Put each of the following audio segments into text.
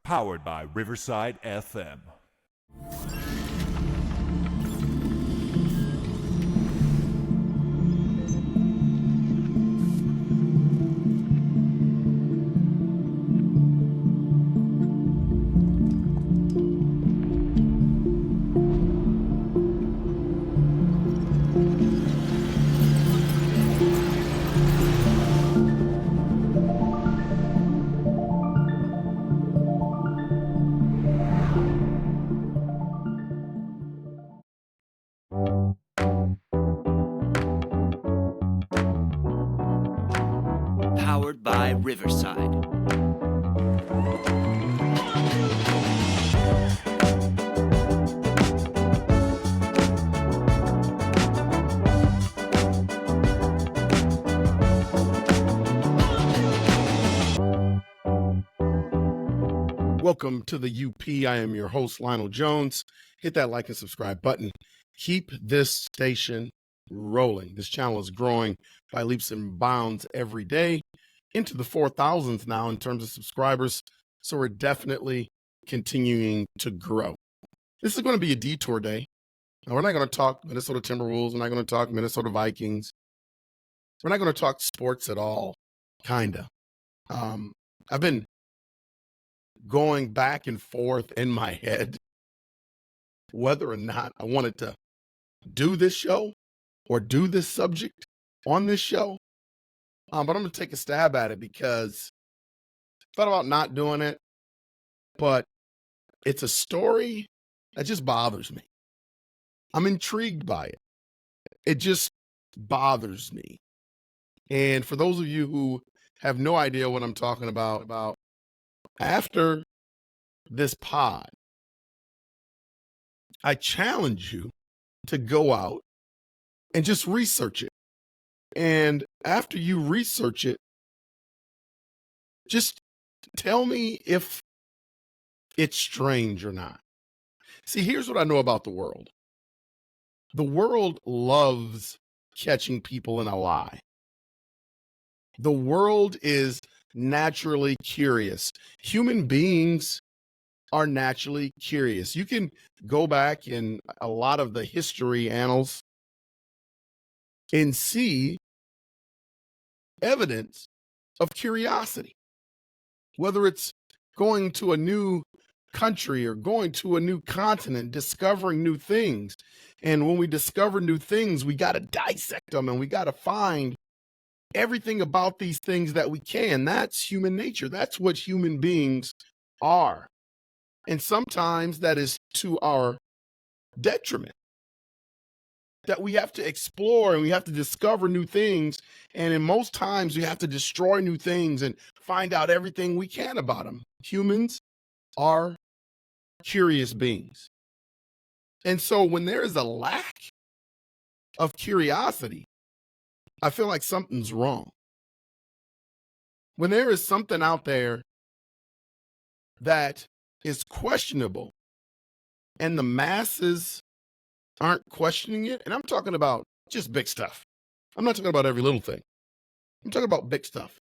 Powered by Riverside FM. Powered by Riverside. Welcome to the UP. I am your host, Lionel Jones. Hit that like and subscribe button. Keep this station rolling. This channel is growing by leaps and bounds every day into the 4,000s now in terms of subscribers. So we're definitely continuing to grow. This is going to be a detour day. Now, we're not going to talk Minnesota Timberwolves. We're not going to talk Minnesota Vikings. We're not going to talk sports at all, kind of. I've been going back and forth in my head whether or not I wanted to do this show or do this subject on this show. But I'm going to take a stab at it because I thought about not doing it, but it's a story that just bothers me. I'm intrigued by it. It just bothers me. And for those of you who have no idea what I'm talking about, after this pod, I challenge you to go out and just research it. And after you research it, just tell me if it's strange or not. See, here's what I know about the world. The world loves catching people in a lie. The world is naturally curious. Human beings are naturally curious. You can go back in a lot of the history annals and see evidence of curiosity, whether it's going to a new country or going to a new continent, discovering new things. And when we discover new things, we got to dissect them and we got to find everything about these things that we can. That's human nature. That's what human beings are. And sometimes that is to our detriment, that we have to explore and we have to discover new things. And in most times we have to destroy new things and find out everything we can about them. Humans are curious beings. And so when there is a lack of curiosity, I feel like something's wrong. When there is something out there that is questionable and the masses aren't questioning it, and I'm talking about just big stuff. I'm not talking about every little thing. I'm talking about big stuff.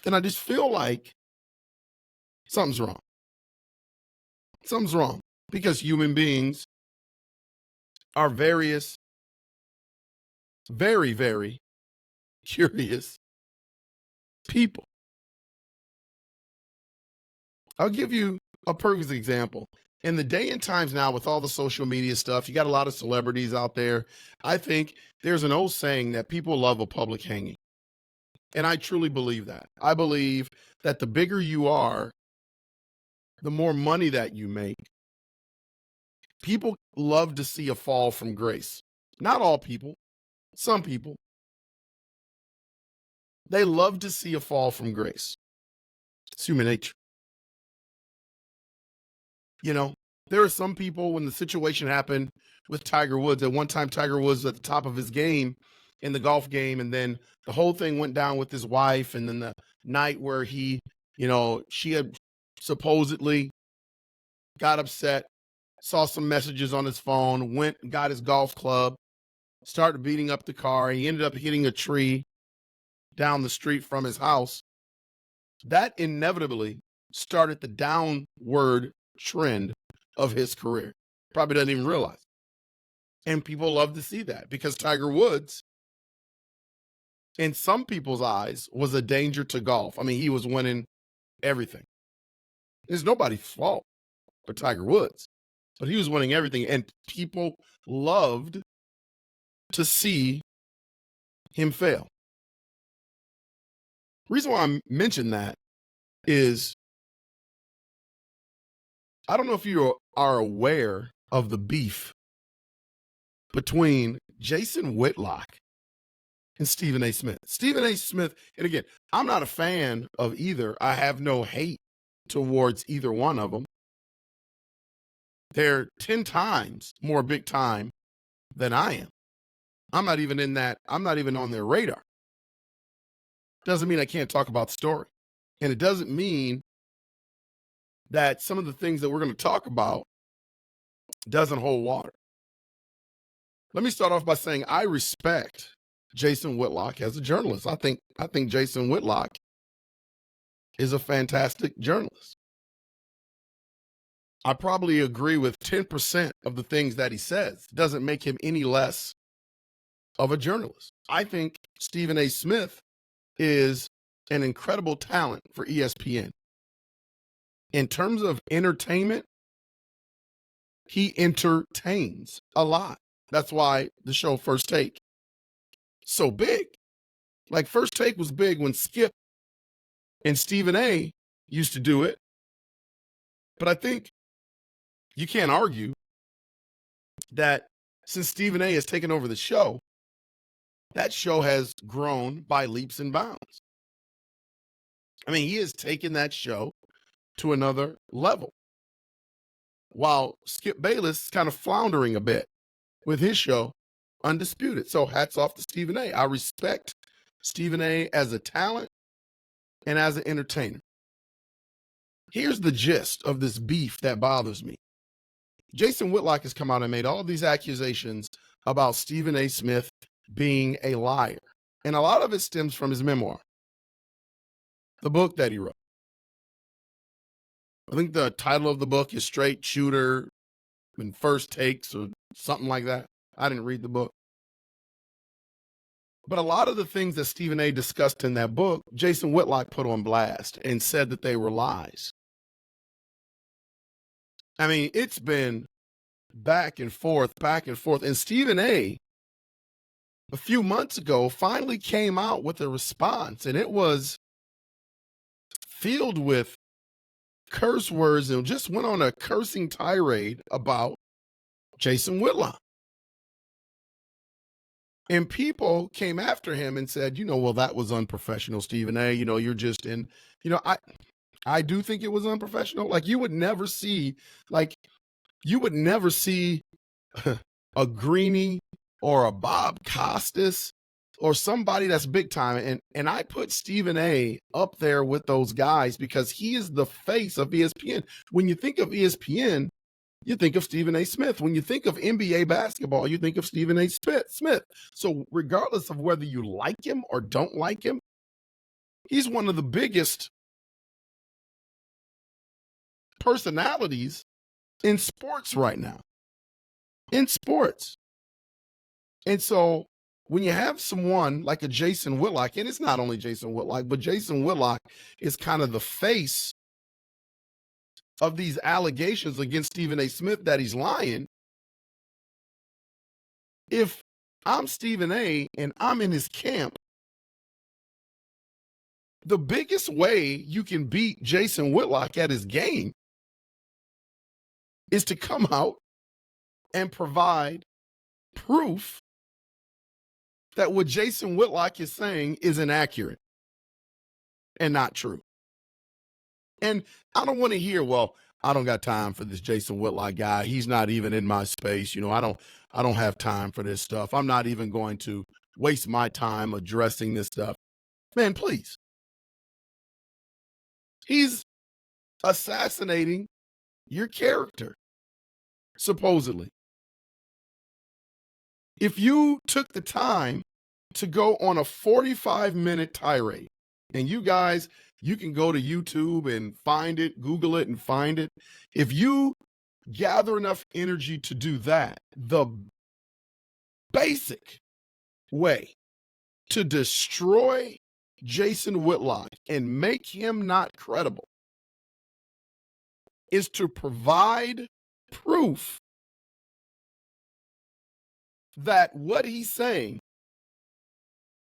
And I just feel like something's wrong. Something's wrong because human beings are very, very curious people. I'll give you a perfect example. In the day and times now with all the social media stuff, you got a lot of celebrities out there. I think there's an old saying that people love a public hanging. And I truly believe that. I believe that the bigger you are, the more money that you make. People love to see a fall from grace. Not all people, some people. They love to see a fall from grace. It's human nature. You know, there are some people when the situation happened with Tiger Woods, at one time Tiger Woods was at the top of his game in the golf game, and then the whole thing went down with his wife, and then the night where he, she had supposedly got upset, saw some messages on his phone, went and got his golf club, started beating up the car. He ended up hitting a tree down the street from his house. That inevitably started the downward trend of his career. Probably doesn't even realize. And people love to see that because Tiger Woods, in some people's eyes, was a danger to golf. I mean, he was winning everything. It's nobody's fault but Tiger Woods, but he was winning everything, and people loved to see him fail. Reason why I mention that is I don't know if you are aware of the beef between Jason Whitlock and Stephen A. Smith. Stephen A. Smith, and again, I'm not a fan of either. I have no hate towards either one of them. They're 10 times more big time than I am. I'm not even on their radar. Doesn't mean I can't talk about the story. And it doesn't mean that some of the things that we're going to talk about doesn't hold water. Let me start off by saying I respect Jason Whitlock as a journalist. I think Jason Whitlock is a fantastic journalist. I probably agree with 10% of the things that he says. Doesn't make him any less of a journalist. I think Stephen A. Smith is an incredible talent for ESPN. In terms of entertainment, he entertains a lot. That's why the show First Take so big. Like First Take was big when Skip and Stephen A. used to do it. But I think you can't argue that since Stephen A. has taken over the show, that show has grown by leaps and bounds. I mean, he has taken that show to another level. While Skip Bayless is kind of floundering a bit with his show, Undisputed. So hats off to Stephen A. I respect Stephen A. as a talent and as an entertainer. Here's the gist of this beef that bothers me. Jason Whitlock has come out and made all of these accusations about Stephen A. Smith being a liar. And a lot of it stems from his memoir, the book that he wrote. I think the title of the book is Straight Shooter and First Takes or something like that. I didn't read the book. But a lot of the things that Stephen A. discussed in that book, Jason Whitlock put on blast and said that they were lies. I mean, it's been back and forth. And Stephen A., a few months ago, finally came out with a response, and it was filled with curse words and just went on a cursing tirade about Jason Whitlock. And people came after him and said, well, that was unprofessional, Stephen A. You're just in, I do think it was unprofessional. Like you would never see a Greeny or a Bob Costas or somebody that's big time. And I put Stephen A. up there with those guys because he is the face of ESPN. When you think of ESPN, you think of Stephen A. Smith. When you think of NBA basketball, you think of Stephen A. Smith. So regardless of whether you like him or don't like him, he's one of the biggest personalities in sports right now. In sports. And so when you have someone like a Jason Whitlock, and it's not only Jason Whitlock, but Jason Whitlock is kind of the face of these allegations against Stephen A. Smith that he's lying. If I'm Stephen A. and I'm in his camp, the biggest way you can beat Jason Whitlock at his game is to come out and provide proof that what Jason Whitlock is saying is inaccurate and not true. And I don't want to hear, well, I don't got time for this Jason Whitlock guy. He's not even in my space. I don't have time for this stuff. I'm not even going to waste my time addressing this stuff. Man, please. He's assassinating your character, supposedly. If you took the time to go on a 45-minute tirade, and you guys You can go to YouTube and find it, Google it and find it. If you gather enough energy to do that, the basic way to destroy Jason Whitlock and make him not credible is to provide proof that what he's saying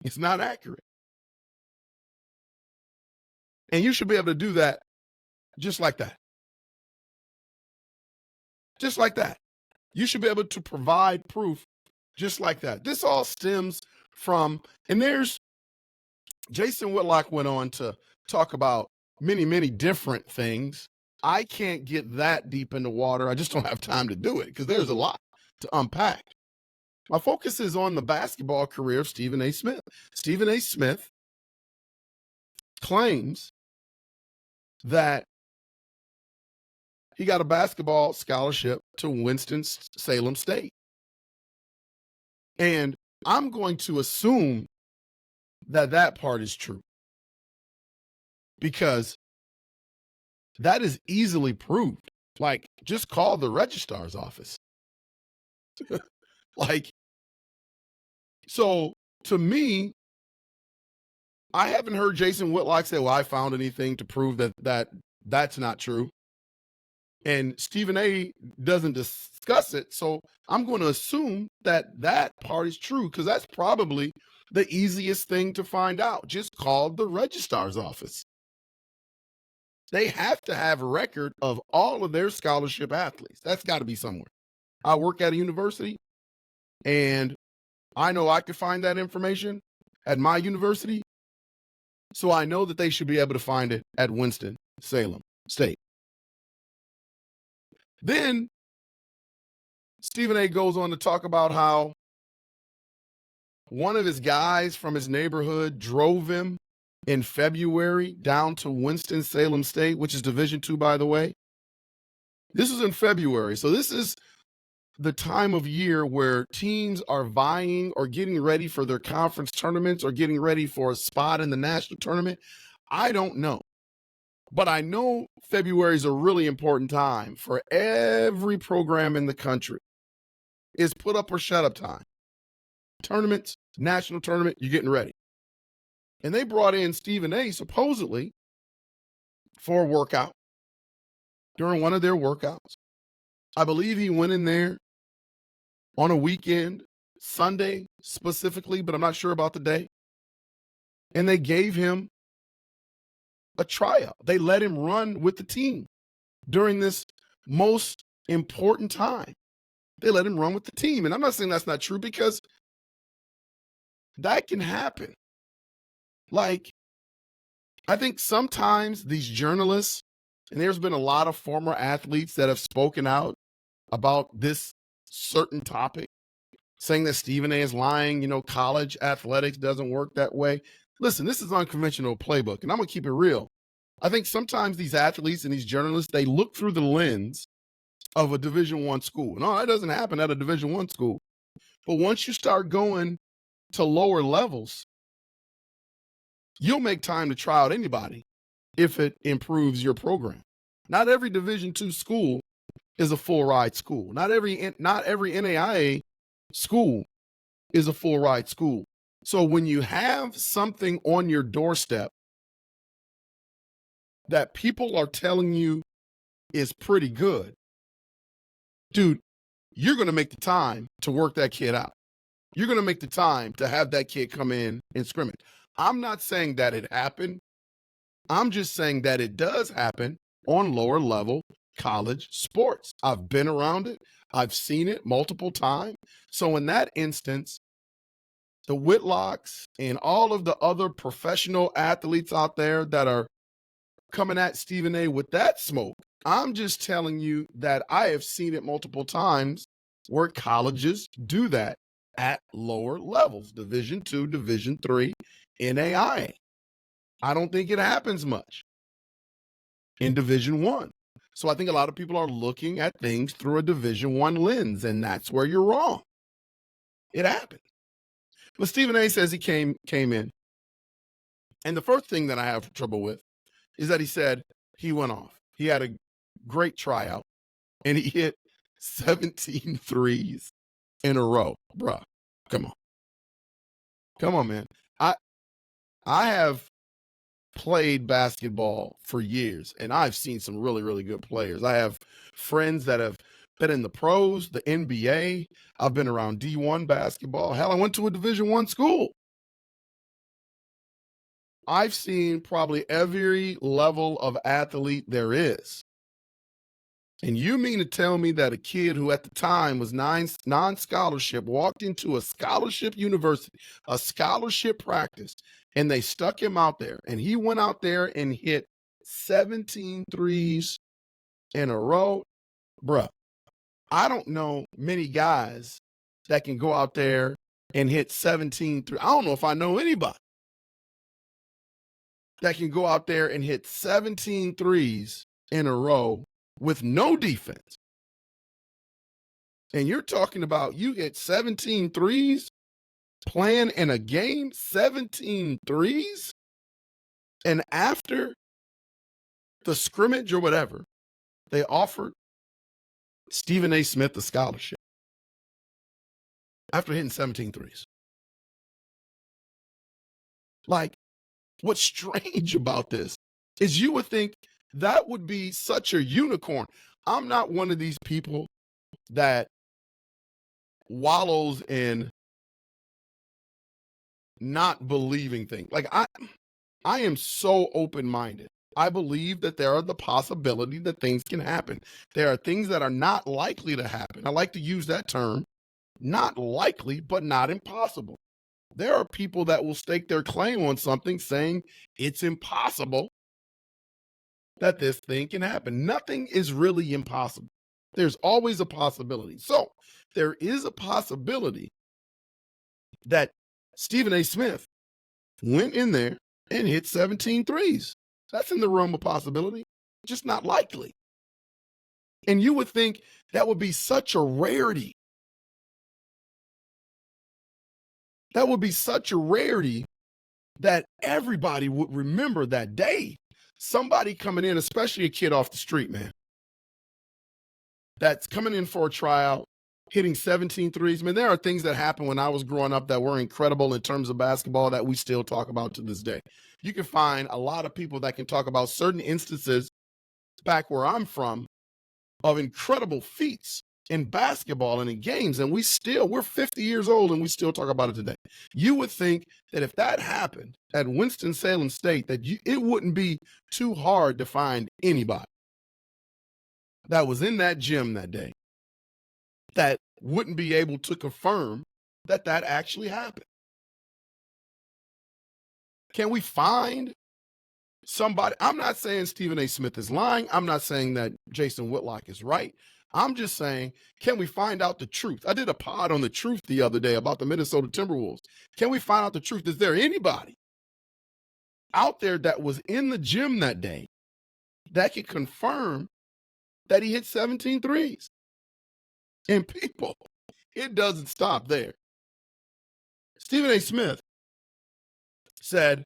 is not accurate. And you should be able to do that just like that. Just like that. You should be able to provide proof just like that. This all stems from, and there's, Jason Whitlock went on to talk about many, many different things. I can't get that deep in the water. I just don't have time to do it because there's a lot to unpack. My focus is on the basketball career of Stephen A. Smith. Stephen A. Smith claims that he got a basketball scholarship to Winston-Salem State. And I'm going to assume that that part is true because that is easily proved. Like, just call the registrar's office. Like, so to me, I haven't heard Jason Whitlock say, well, I found anything to prove that's not true. And Stephen A. doesn't discuss it. So I'm going to assume that that part is true because that's probably the easiest thing to find out. Just call the registrar's office. They have to have a record of all of their scholarship athletes. That's got to be somewhere. I work at a university, and I know I could find that information at my university. So I know that they should be able to find it at Winston-Salem State. Then Stephen A. goes on to talk about how one of his guys from his neighborhood drove him in February down to Winston-Salem State, which is Division II, by the way. This was in February. So this is the time of year where teams are vying or getting ready for their conference tournaments or getting ready for a spot in the national tournament. I don't know. But I know February is a really important time for every program in the country. It's put up or shut up time. Tournaments, national tournament, you're getting ready. And they brought in Stephen A. supposedly for a workout during one of their workouts. I believe he went in there on a weekend, Sunday specifically, but I'm not sure about the day. And they gave him a tryout. They let him run with the team during this most important time. They let him run with the team. And I'm not saying that's not true because that can happen. Like, I think sometimes these journalists, and there's been a lot of former athletes that have spoken out about this certain topic, saying that Stephen A. is lying, college athletics doesn't work that way. Listen, this is unconventional playbook, and I'm going to keep it real. I think sometimes these athletes and these journalists, they look through the lens of a Division I school. No, that doesn't happen at a Division I school. But once you start going to lower levels, you'll make time to try out anybody if it improves your program. Not every Division II school is a full ride school. Not every NAIA school is a full ride school. So when you have something on your doorstep that people are telling you is pretty good, dude, you're going to make the time to work that kid out. You're going to make the time to have that kid come in and scrimmage. I'm not saying that it happened. I'm just saying that it does happen on lower level college sports. I've been around it. I've seen it multiple times. So in that instance, the Whitlocks and all of the other professional athletes out there that are coming at Stephen A. with that smoke, I'm just telling you that I have seen it multiple times where colleges do that at lower levels, Division II, Division III, NAIA. I don't think it happens much in Division I. So I think a lot of people are looking at things through a Division I lens, and that's where you're wrong. It happened. But Stephen A. says he came in. And the first thing that I have trouble with is that he said he went off. He had a great tryout and he hit 17 threes in a row. Bruh, come on. Come on, man. I I have played basketball for years and I've seen some really, really good players. I have friends that have been in the pros, the NBA. I've been around D1 basketball. Hell, I went to a Division I school. I've seen probably every level of athlete there is. And you mean to tell me that a kid who at the time was non-scholarship walked into a scholarship university, a scholarship practice, and they stuck him out there, and he went out there and hit 17 threes in a row? Bruh, I don't know many guys that can go out there and hit 17 threes. I don't know if I know anybody that can go out there and hit 17 threes in a row with no defense. And you're talking about you hit 17 threes playing in a game, 17 threes, and after the scrimmage or whatever, they offered Stephen A. Smith a scholarship after hitting 17 threes. Like, what's strange about this is you would think that would be such a unicorn. I'm not one of these people that wallows in not believing things. Like I am so open-minded. I believe that there are the possibility that things can happen. There are things that are not likely to happen. I like to use that term, not likely, but not impossible. There are people that will stake their claim on something saying it's impossible that this thing can happen. Nothing is really impossible. There's always a possibility. So there is a possibility that Stephen A. Smith went in there and hit 17 threes. That's in the realm of possibility, just not likely. And you would think that would be such a rarity. That would be such a rarity that everybody would remember that day. Somebody coming in, especially a kid off the street, man, that's coming in for a tryout, hitting 17 threes. Man, there are things that happened when I was growing up that were incredible in terms of basketball that we still talk about to this day. You can find a lot of people that can talk about certain instances back where I'm from of incredible feats in basketball and in games. And we're 50 years old and we still talk about it today. You would think that if that happened at Winston-Salem State, that it wouldn't be too hard to find anybody that was in that gym that day that wouldn't be able to confirm that that actually happened. Can we find somebody? I'm not saying Stephen A. Smith is lying. I'm not saying that Jason Whitlock is right. I'm just saying, can we find out the truth? I did a pod on the truth the other day about the Minnesota Timberwolves. Can we find out the truth? Is there anybody out there that was in the gym that day that could confirm that he hit 17 threes? And people, it doesn't stop there. Stephen A. Smith said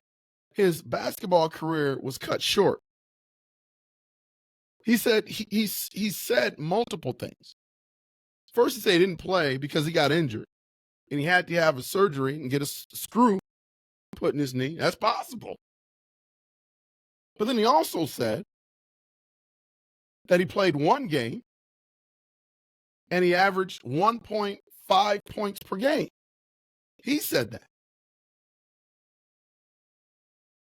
his basketball career was cut short. He said he said multiple things. First, he said he didn't play because he got injured and he had to have a surgery and get a screw put in his knee. That's possible. But then he also said that he played one game and he averaged 1.5 points per game. He said that.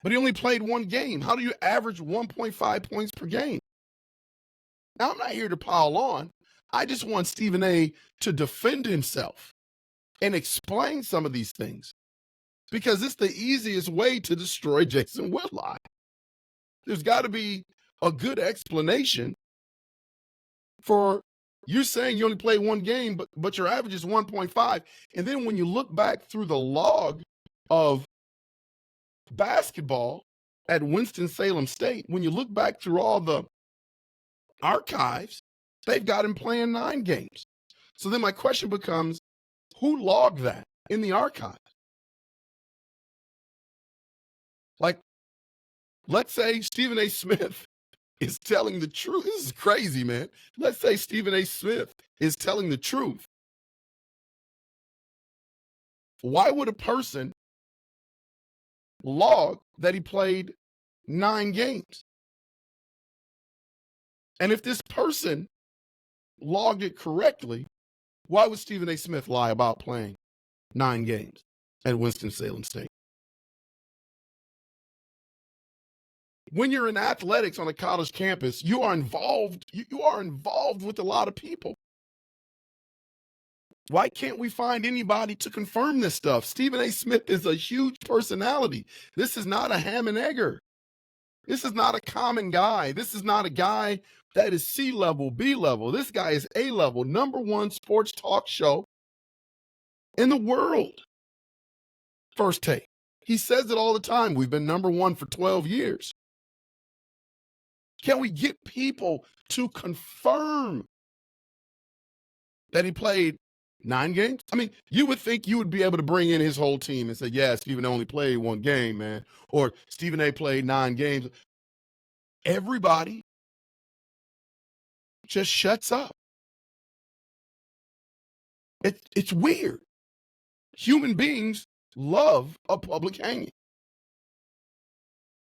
But he only played one game. How do you average 1.5 points per game? Now, I'm not here to pile on. I just want Stephen A. to defend himself and explain some of these things because it's the easiest way to destroy Jason Whitlock. There's got to be a good explanation for you saying you only played one game, but your average is 1.5. And then when you look back through the log of basketball at Winston-Salem State, when you look back through all the archives, they've got him playing 9 games. So then my question becomes, who logged that in the archive? Like, Let's say Stephen A. Smith is telling the truth. This is crazy, man. Let's say Stephen A. Smith is telling the truth. Why would a person log that he played 9 games? And if this person logged it correctly, why would Stephen A. Smith lie about playing 9 games at Winston-Salem State? When you're in athletics on a college campus, you are involved. You are involved with a lot of people. Why can't we find anybody to confirm this stuff? Stephen A. Smith is a huge personality. This is not a ham and egger. This is not a common guy. This is not a guy that is C level, B level. This guy is A level, #1 sports talk show in the world. First Take. He says it all the time. We've been #1 for 12 years. Can we get people to confirm that he played 9 games? I mean, you would think you would be able to bring in his whole team and say, yeah, Stephen only played 1 game, man. Or Stephen A played 9 games. Everybody just shuts up. It's weird. Human beings love a public hanging.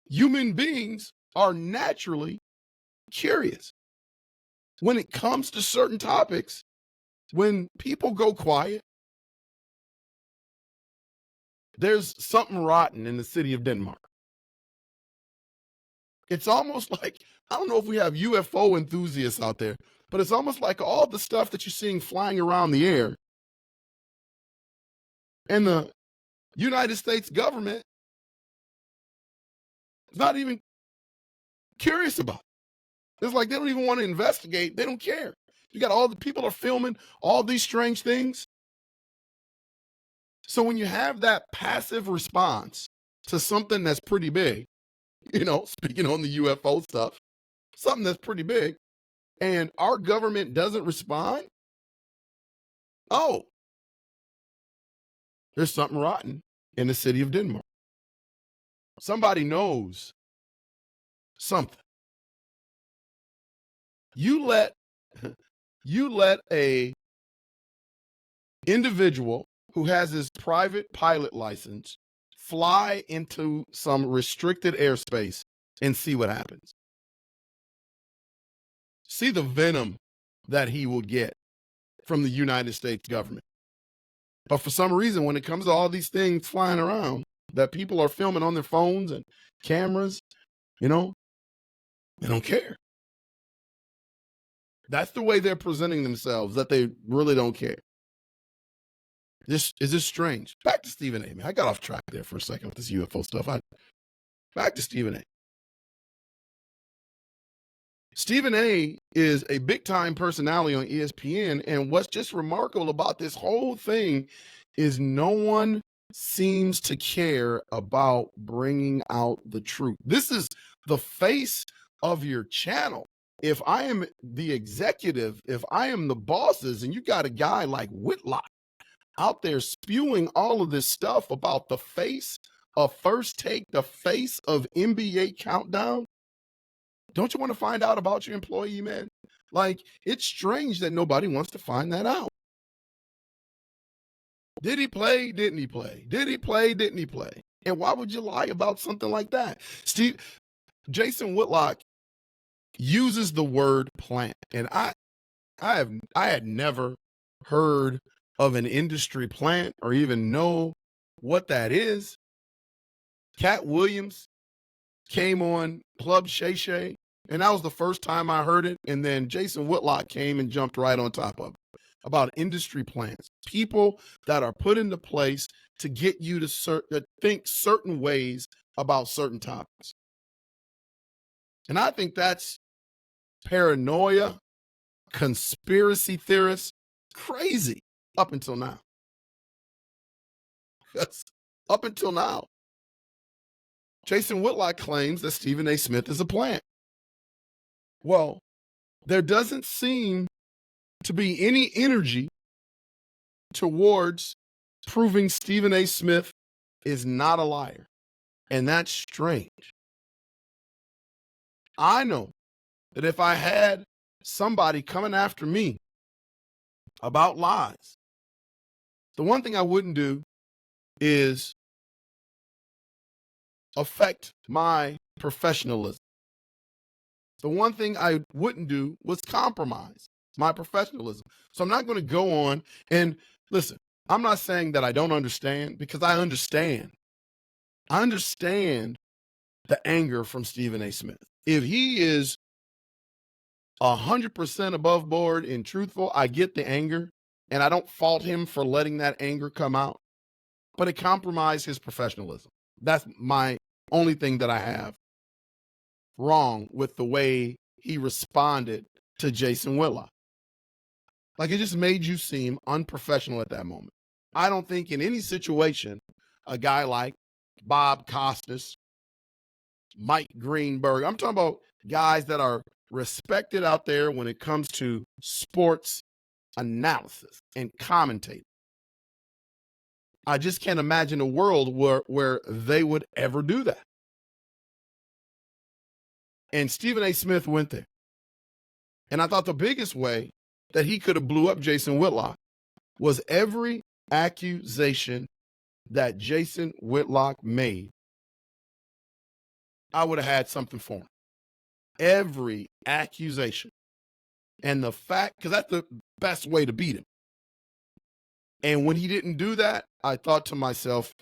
Human beings are naturally curious. When it comes to certain topics, when people go quiet, there's something rotten in the city of Denmark. It's almost like, I don't know if we have UFO enthusiasts out there, but it's almost like all the stuff that you're seeing flying around the air and the United States government is not even curious about it. It's like they don't even want to investigate. They don't care. You got all the people are filming all these strange things. So when you have that passive response to something that's pretty big, speaking on the UFO stuff, something that's pretty big, and our government doesn't respond, oh, there's something rotten in the city of Denmark. Somebody knows something. You let a individual who has his private pilot license fly into some restricted airspace and see what happens. See the venom that he will get from the United States government. But for some reason, when it comes to all these things flying around that people are filming on their phones and cameras, they don't care. That's the way they're presenting themselves, that they really don't care. This is strange. Back to Stephen A, man. I got off track there for a second with this UFO stuff. Back to Stephen A. Stephen A is a big-time personality on ESPN, and what's just remarkable about this whole thing is no one seems to care about bringing out the truth. This is the face of your channel. If I am the executive, if I am the bosses, and you got a guy like Whitlock out there spewing all of this stuff about the face of First Take, the face of NBA Countdown, don't you want to find out about your employee, man? Like, it's strange that nobody wants to find that out. Did he play? Didn't he play? Did he play? Didn't he play? And why would you lie about something like that? Jason Whitlock uses the word plant, and I had never heard of an industry plant or even know what that is. Cat Williams came on Club Shay Shay, and that was the first time I heard it. And then Jason Whitlock came and jumped right on top of it about industry plants, people that are put into place to get you to think certain ways about certain topics. And I think that's paranoia, conspiracy theorists, crazy up until now. Yes, up until now. Jason Whitlock claims that Stephen A. Smith is a plant. Well, there doesn't seem to be any energy towards proving Stephen A. Smith is not a liar. And that's strange. I know that if I had somebody coming after me about lies, the one thing I wouldn't do is affect my professionalism. The one thing I wouldn't do was compromise my professionalism. So I'm not going to go on and listen, I'm not saying that I don't understand, because I understand. I understand the anger from Stephen A. Smith. If he is 100% above board and truthful, I get the anger, and I don't fault him for letting that anger come out, but it compromised his professionalism. That's my only thing that I have wrong with the way he responded to Jason Whitlock. Like, it just made you seem unprofessional at that moment. I don't think in any situation a guy like Bob Costas, Mike Greenberg, I'm talking about guys that are respected out there when it comes to sports analysis and commentating. I just can't imagine a world where they would ever do that. And Stephen A. Smith went there. And I thought the biggest way that he could have blew up Jason Whitlock was every accusation that Jason Whitlock made. I would have had something for him. Every accusation. And the fact, because that's the best way to beat him. And when he didn't do that, I thought to myself,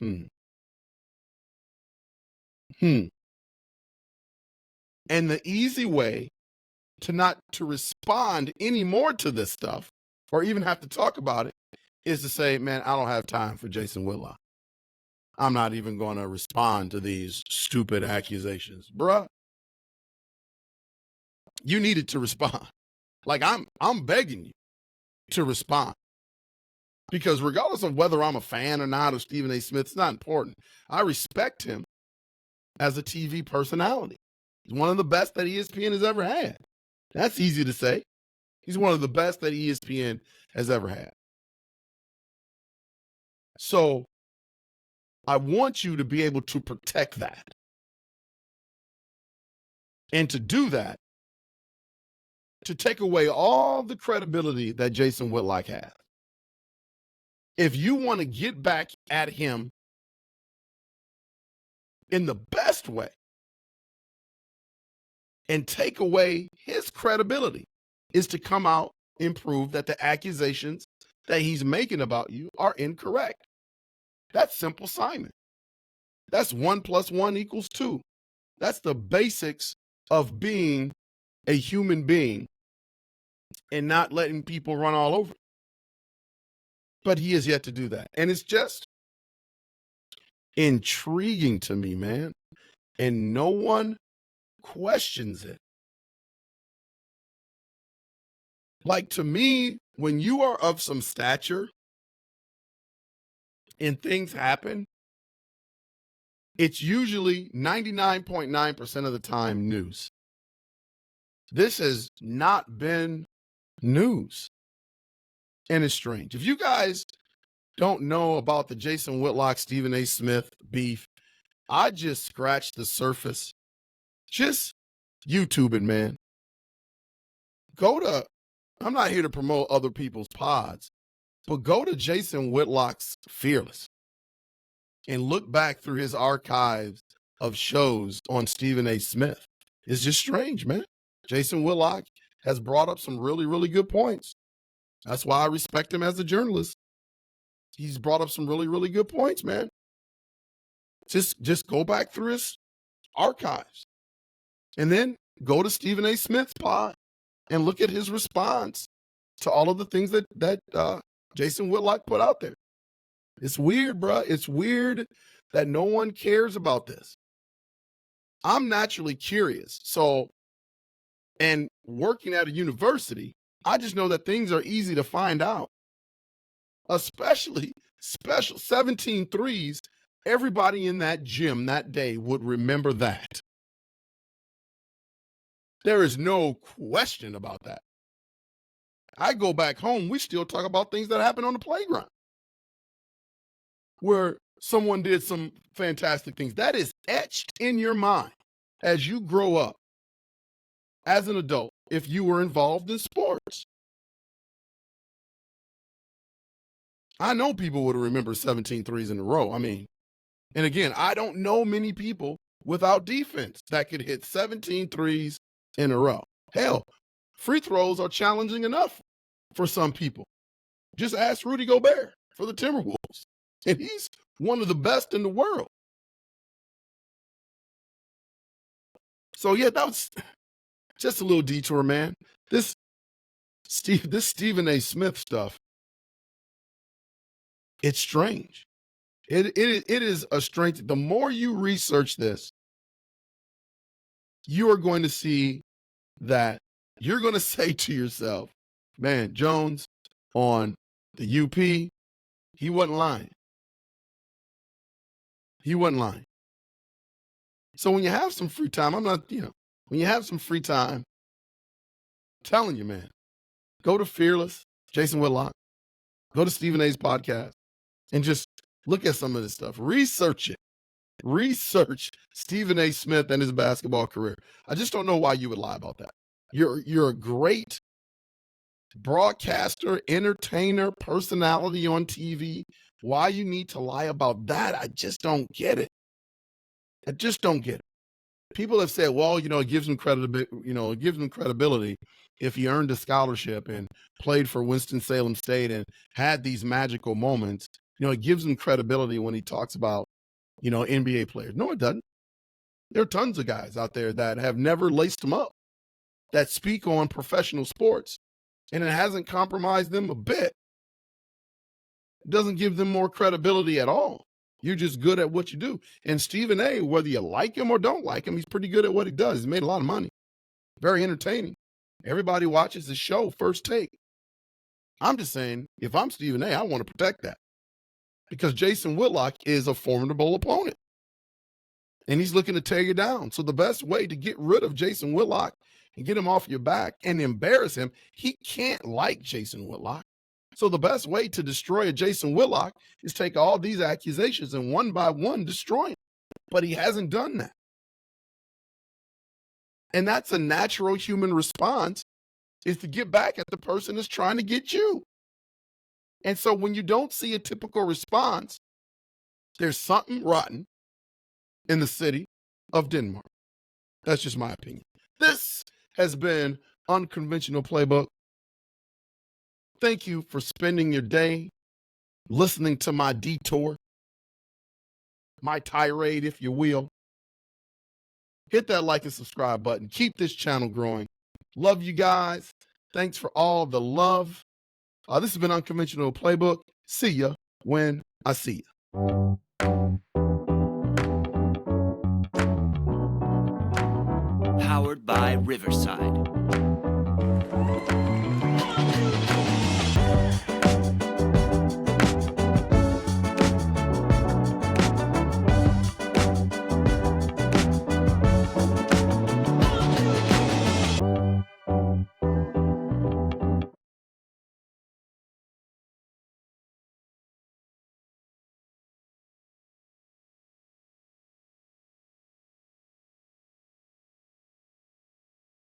And the easy way to not to respond anymore to this stuff, or even have to talk about it, is to say, man, I don't have time for Jason Whitlock. I'm not even going to respond to these stupid accusations. Bruh, you needed to respond. Like, I'm begging you to respond. Because regardless of whether I'm a fan or not of Stephen A. Smith, it's not important. I respect him as a TV personality. He's one of the best that ESPN has ever had. That's easy to say. He's one of the best that ESPN has ever had. So I want you to be able to protect that. And to do that, to take away all the credibility that Jason Whitlock has. If you want to get back at him in the best way and take away his credibility, is to come out and prove that the accusations that he's making about you are incorrect. That's simple Simon. That's 1 + 1 = 2. That's the basics of being a human being and not letting people run all over. But he has yet to do that. And it's just intriguing to me, man. And no one questions it. Like, to me, when you are of some stature and things happen, it's usually 99.9% of the time news. This has not been news. And it's strange. If you guys don't know about the Jason Whitlock, Stephen A. Smith beef, I just scratched the surface. Just YouTube it, man. I'm not here to promote other people's pods, but go to Jason Whitlock's Fearless and look back through his archives of shows on Stephen A. Smith. It's just strange, man. Jason Whitlock has brought up some really, really good points. That's why I respect him as a journalist. He's brought up some really, really good points, man. Just go back through his archives and then go to Stephen A. Smith's pod and look at his response to all of the things that Jason Whitlock put out there. It's weird, bro. It's weird that no one cares about this. I'm naturally curious. So, and working at a university, I just know that things are easy to find out. Especially special 17 threes. Everybody in that gym that day would remember that. There is no question about that. I go back home, we still talk about things that happened on the playground where someone did some fantastic things. That is etched in your mind as you grow up. as an adult if you were involved in sports. I know people would remember 17 threes in a row. I mean, and again, I don't know many people without defense that could hit 17 threes in a row. Hell, free throws are challenging enough for some people. Just ask Rudy Gobert for the Timberwolves, and he's one of the best in the world. So yeah, that was just a little detour, man. This Stephen A. Smith stuff, it's strange. It is a strange. The more you research this, you are going to see that you're going to say to yourself, man, Jones on the UP, he wasn't lying. He wasn't lying. So when you have some free time, when you have some free time, I'm telling you, man, go to Fearless, Jason Whitlock, go to Stephen A's podcast, and just look at some of this stuff. Research it. Research Stephen A. Smith and his basketball career. I just don't know why you would lie about that. You're a great broadcaster, entertainer, personality on TV. Why you need to lie about that, I just don't get it. I just don't get it. People have said, well, it gives him credibility if he earned a scholarship and played for Winston-Salem State and had these magical moments. It gives him credibility when he talks about, NBA players. No, it doesn't. There are tons of guys out there that have never laced them up, that speak on professional sports, and it hasn't compromised them a bit. It doesn't give them more credibility at all. You're just good at what you do. And Stephen A., whether you like him or don't like him, he's pretty good at what he does. He's made a lot of money. Very entertaining. Everybody watches his show, First Take. I'm just saying, if I'm Stephen A., I want to protect that. Because Jason Whitlock is a formidable opponent. And he's looking to tear you down. So the best way to get rid of Jason Whitlock and get him off your back and embarrass him, he can't like Jason Whitlock. So the best way to destroy a Jason Whitlock is take all these accusations and one by one destroy him. But he hasn't done that. And that's a natural human response, is to get back at the person that's trying to get you. And so when you don't see a typical response, there's something rotten in the city of Denmark. That's just my opinion. This has been Unconventional Playbook. Thank you for spending your day listening to my detour, my tirade, if you will. Hit that like and subscribe button. Keep this channel growing. Love you guys. Thanks for all the love. This has been Unconventional Playbook. See ya when I see ya. Powered by Riverside.